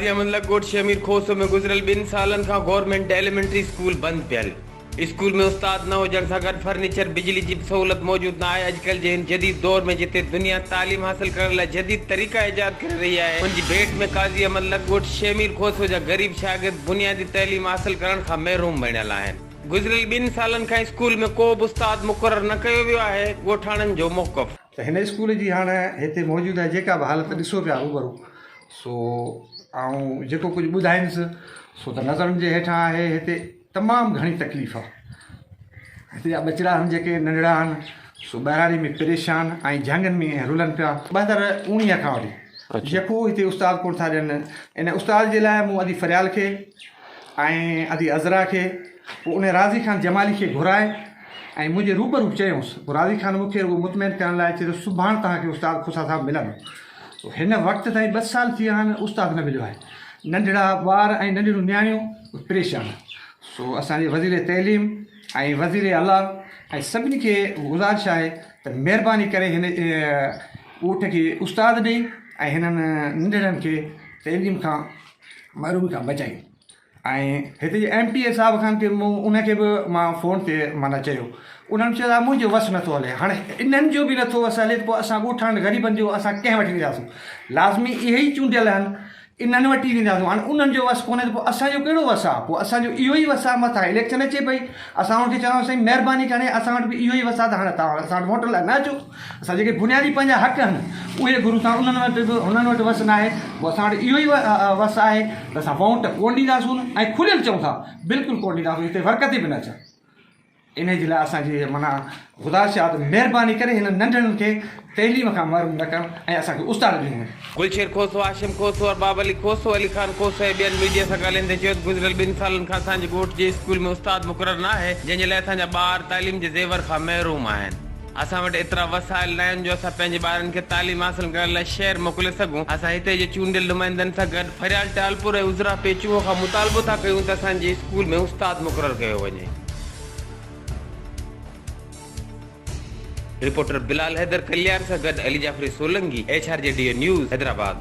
काजी अमन लॻोट शमीर खोसो में गुज़िरियल 2 सालनि खां गवर्नमेंट एलिमेंट्री स्कूल बंद पियल। स्कूल में उस्ताद न हुजण सां गॾु फर्नीचर बिजली जी सहूलियत मौजूद न आहे। अॼुकल्ह जे हिन जदीद दौर में जिते दुनिया तालीम हासिल करण लाइ जदीद तरीक़ा ईजाद करे रही आहे, उनजी भेट में काजी अमन लॻोट शमीर खोसो जा गरीब शागिर्द बुनियादी तालीम हासिल करण खां महरूम बणियल आहिनि। गुज़िरियल 2 सालनि खां स्कूल में को बि उस्ताद मुक़ररु न कयो वियो आहे। ॻोठाणनि जो मौक़फ़ त हिन स्कूल जी हाणे हिते मौजूदु आहे जेका बि हालत ॾिसो पिया रूबरू, सो ऐं जेको कुझु ॿुधाईंदुसि सो त नज़रनि जे हेठां आहे। हिते तमामु घणी तकलीफ़ आहे। हिते जा ॿचिड़ा आहिनि जेके नंढड़ा आहिनि सो ॿाहिराणी में परेशान ऐं झंगनि में रुलनि पिया 2019 खां वठी। जेको हिते उस्ताद कोन था ॾियनि, इन उस्ताद जे लाइ मूं अदी फरियाल खे ऐं अदी अज़रा खे पोइ उन राज़ी ख़ान जमाली खे घुराए ऐं मुंहिंजे रूबरू चयुसि। राज़ी ख़ान मूंखे मुतमइन करण लाइ चयो सुभाणे तव्हांखे उस्ताद ख़ुशा साहब मिलंदो। हिन वक़्त ताईं 2 साल थी विया आहिनि उस्ताद न मिलियो आहे। नंढड़ा ॿार ऐं नंढड़ियूं नियाणियूं परेशान। सो असांजे वज़ीर तइलीम ऐं वज़ीर आला ऐं सभिनी खे गुज़ारिश आहे त महिरबानी करे हिन ॻोठ खे उस्ताद ॾेई ऐं हिननि नंढड़नि खे तइलीम खां महरूमी खां बचाई। ऐं हिते जे MPA साहिब खान खे मूं उनखे बि मां फ़ोन ते माना चयो, उन्हनि चयो मुंहिंजो वस नथो हले। हाणे इन्हनि जो बि नथो वस हले त पोइ असां ॻोठाणनि ग़रीबनि जो असां कंहिं वटि वेंदासीं? लाज़मी इहे ई चूंडियल आहिनि, इन्हनि वटि ई वेंदासीं। हाणे उन्हनि जो वस कोन्हे त पोइ असांजो कहिड़ो वस आहे? पोइ असांजो इहो ई वस आहे। मथां इलेक्शन अचे पई, असां उनखे चवां साईं महिरबानी करे असां वटि बि इहो ई वस आहे त हाणे तव्हां असां वटि वोट लाइ न अचो। असां जेके बुनियादी पंहिंजा हक़ आहिनि उहे गुरू था, उन्हनि वटि बि हुननि वटि वस न आहे। पोइ असां वटि इहो ई वस आहे त असां वोट कोन ॾींदासीं ऐं खुलियल चऊं था बिल्कुलु कोन ॾींदासीं। हिते वरकत बि न अचनि। इन जे लाइ असांजी माना गुज़ारिश आहे त महिरबानी करे हिन नंढड़नि खे तइलीम खां महरूम न कनि ऐं असांखे उस्ताद ॾियूं। गुलशेर खोसो, हाशिम खोसो और बाब अली खोसो, अली खान खोसो ऐं ॿियनि मीडिया सां ॻाल्हाईंदे चयो गुज़िरियल 2 सालनि खां असांजे ॻोठ जे स्कूल में उस्ताद मुक़ररु न आहे, जंहिंजे लाइ असांजा ॿार तालीम जे ज़ेवर खां महरूम आहिनि। असां वटि एतिरा वसाइल न आहिनि जो असां पंहिंजे ॿारनि खे तालीम हासिल करण लाइ शहर मोकिले सघूं। असां हिते जे चूंडियल नुमाइंदनि सां गॾु फरियाल टालपुर ऐं उज़रा पेचूअ खां मुतालबो था कयूं त असांजे स्कूल में उस्ताद मुक़ररु कयो वञे। रिपोर्टर बिलाल हैदर कल्याण सां गॾु अली जाफरी सोलंगी, HRJD न्यूज़, हैदराबाद।